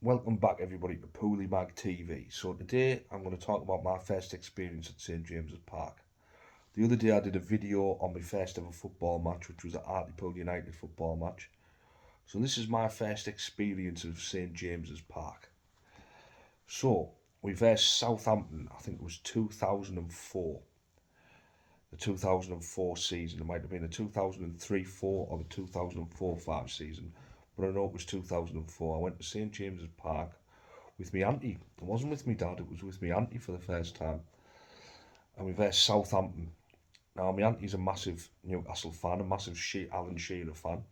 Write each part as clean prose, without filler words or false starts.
Welcome back everybody to Pooley Mag TV. So today I'm going to talk about my first experience at St James's Park. The other day I did a video on my first ever football match, which was the Hartlepool United football match. So this is my first experience of St James's Park. So we versed Southampton, I think it was 2004. The 2004 season. It might have been the 2003-4 or the 2004-5 season, but I know it was 2004. I went to St James's Park with my auntie. It wasn't with my dad, it was with my auntie for the first time. And we versed Southampton. Now, my auntie's a massive Newcastle fan, a massive Alan Shearer fan,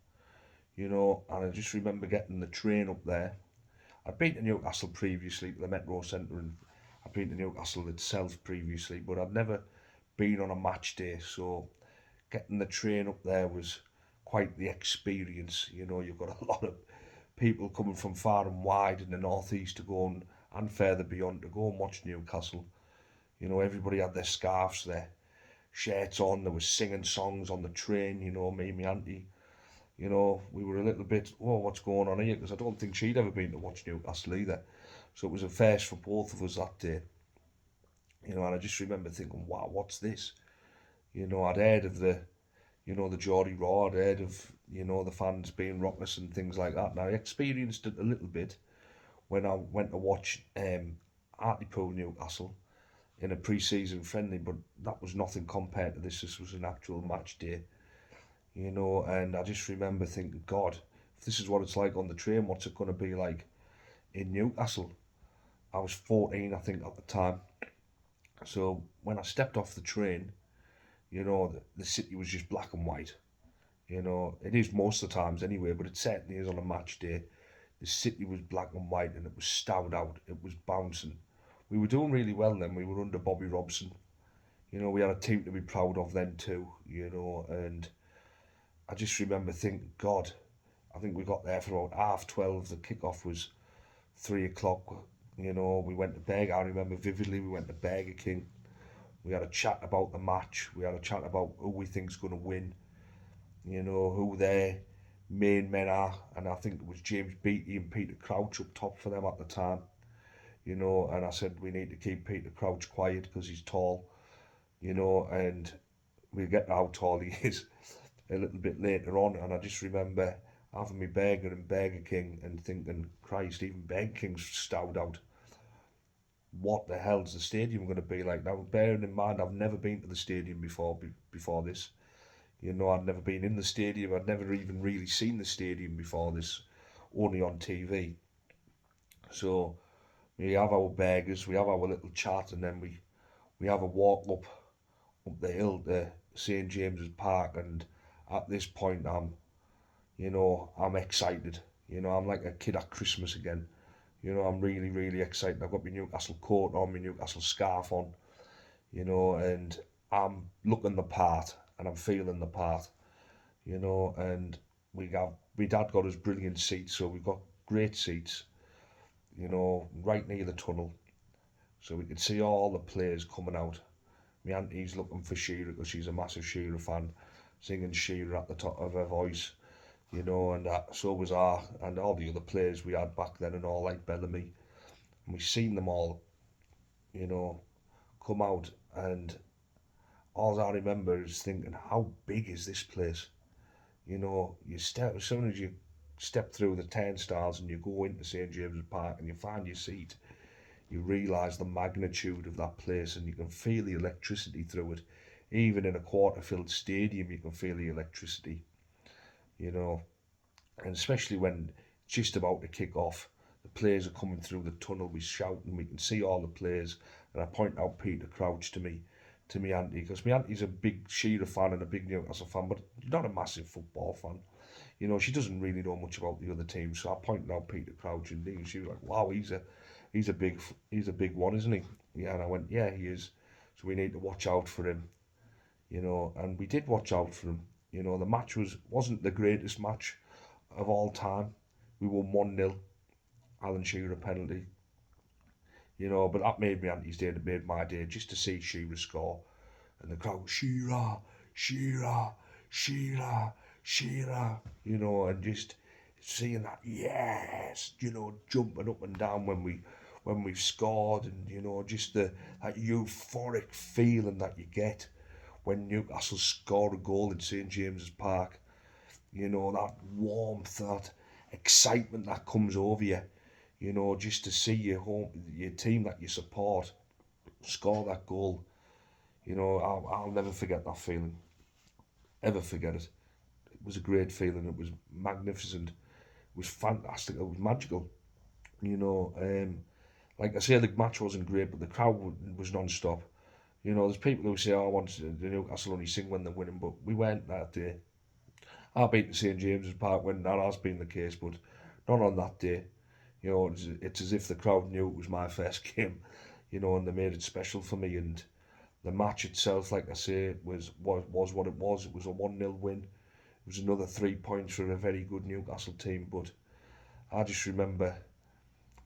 and I just remember getting the train up there. I'd been to Newcastle previously, to the Metro Centre, and I'd been to Newcastle itself previously, but I'd never been on a match day, so getting the train up there was quite the experience. You've got a lot of people coming from far and wide in the northeast to go and further beyond to go and watch Newcastle. Everybody had their scarves, their shirts on. There was singing songs on the train. Me and my auntie. We were a little bit, oh, what's going on here? Because I don't think she'd ever been to watch Newcastle either. So it was a first for both of us that day. And I just remember thinking, wow, what's this? I'd heard of the Geordie Raw, I'd heard of, the fans being raucous and things like that. And I experienced it a little bit when I went to watch Hartlepool Newcastle in a pre-season friendly, but that was nothing compared to this. This was an actual match day, and I just remember thinking, God, if this is what it's like on the train, what's it going to be like in Newcastle? I was 14, I think, at the time. So when I stepped off the train, the city was just black and white. It is most of the times anyway, but it certainly is on a match day. The city was black and white and it was stowed out. It was bouncing. We were doing really well then. We were under Bobby Robson. We had a team to be proud of then too, and I just remember thinking, God, I think we got there for about 12:30. The kickoff was 3 o'clock. We went to Burger. I remember vividly we went to Burger King. We had a chat about the match. We had a chat about who we think's going to win. Who their main men are. And I think it was James Beattie and Peter Crouch up top for them at the time. And I said we need to keep Peter Crouch quiet because he's tall, and we'll get to how tall he is a little bit later on. And I just remember having my burger in Burger King and thinking, Christ, even Burger King's stowed out. What the hell's the stadium going to be like? Now, bearing in mind, I've never been to the stadium before this. I'd never been in the stadium. I'd never even really seen the stadium before this, only on TV. So we have our burgers, we have our little chat, and then we have a walk up the hill to St James's Park. And at this point, I'm excited. I'm like a kid at Christmas again. I'm really, really excited. I've got my Newcastle coat on, my Newcastle scarf on, and I'm looking the part and I'm feeling the part, and my dad got us brilliant seats, so we've got great seats, right near the tunnel, so we could see all the players coming out. My auntie's looking for Shearer because she's a massive Shearer fan, singing Shearer at the top of her voice, and so was I, and all the other players we had back then and all, like Bellamy, and we seen them all, you know, come out, and all I remember is thinking, how big is this place? You step as soon as you step through the turnstiles and you go into St James's Park and you find your seat, you realise the magnitude of that place and you can feel the electricity through it. Even in a quarter-filled stadium, you can feel the electricity, you know, and especially when it's just about to kick off, the players are coming through the tunnel, we shout and we can see all the players, and I point out Peter Crouch to me auntie, because my auntie's a big Shearer fan and a big Newcastle fan, but not a massive football fan. She doesn't really know much about the other teams, so I pointed out Peter Crouch, and she was like, "Wow, he's a big one, isn't he?" Yeah, and I went, "Yeah, he is." So we need to watch out for him, and we did watch out for him. The match wasn't the greatest match of all time. We won 1-0, Alan Shearer penalty. But that made me auntie's day and it made my day just to see Shearer score. And the crowd, Shearer, Shearer, Shearer, Shearer, and just, seeing that, yes, you know, jumping up and down when we've scored, and you know, just that euphoric feeling that you get when Newcastle score a goal in St James's Park. You know, that warmth, that excitement that comes over you. You know, just to see your team that you support score that goal. You know, I'll never forget that feeling. Ever forget it. It was a great feeling. It was magnificent. It was fantastic. It was magical. You know, like I say, the match wasn't great, but the crowd was non-stop. You know, there's people who say, "Oh, I want the Newcastle only sing when they're winning," but we weren't that day. I've been to St James's Park when that has been the case, but not on that day. You know, it's as if the crowd knew it was my first game, you know, and they made it special for me. And the match itself, like I say, was what it was. It was a 1-0 win. It was another 3 points for a very good Newcastle team. But I just remember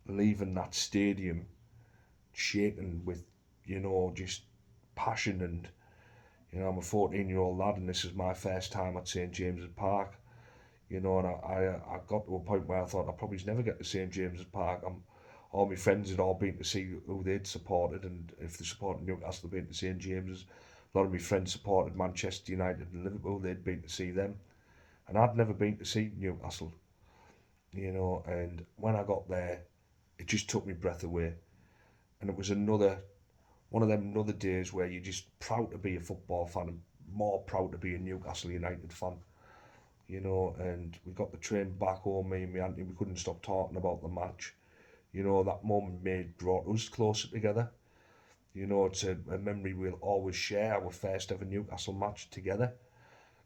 leaving that stadium shaken with, you know, just passion. And, you know, I'm a 14-year-old lad, and this is my first time at St James's Park. You know, and I got to a point where I thought I probably never get to St James's Park. All my friends had all been to see who they'd supported, and if they supported Newcastle, they'd been to St James's. A lot of my friends supported Manchester United and Liverpool, they'd been to see them. And I'd never been to see Newcastle, you know, and when I got there, it just took my breath away. And it was one of them another days where you're just proud to be a football fan and more proud to be a Newcastle United fan. You know, and we got the train back home, me and my auntie, we couldn't stop talking about the match. You know, that moment brought us closer together. You know, it's a memory we'll always share, our first ever Newcastle match together,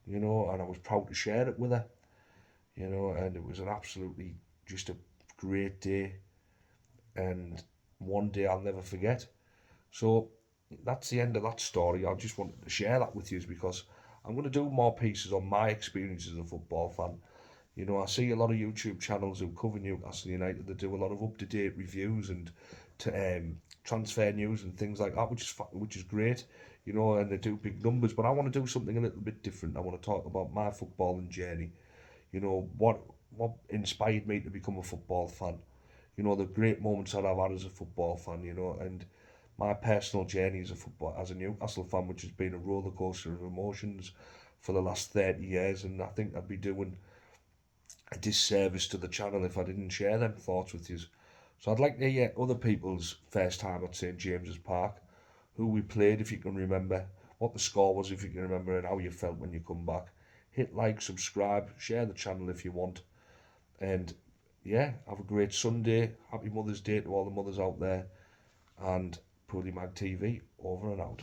you know, and I was proud to share it with her, you know, and it was an absolutely just a great day, and one day I'll never forget. So that's the end of that story. I just wanted to share that with you because I'm going to do more pieces on my experience as a football fan. You know, I see a lot of YouTube channels who cover Newcastle United that do a lot of up to date reviews and to transfer news and things like that, which is great. You know, and they do big numbers. But I want to do something a little bit different. I want to talk about my footballing journey. You know, what inspired me to become a football fan. You know, the great moments that I've had as a football fan. You know, and my personal journey as a Newcastle fan, which has been a roller coaster of emotions for the last 30 years, and I think I'd be doing a disservice to the channel if I didn't share them thoughts with you. So I'd like to hear other people's first time at St James's Park, who we played if you can remember, what the score was if you can remember, and how you felt when you come back. Hit like, subscribe, share the channel if you want, and yeah, have a great Sunday. Happy Mother's Day to all the mothers out there, and Mag TV over and out.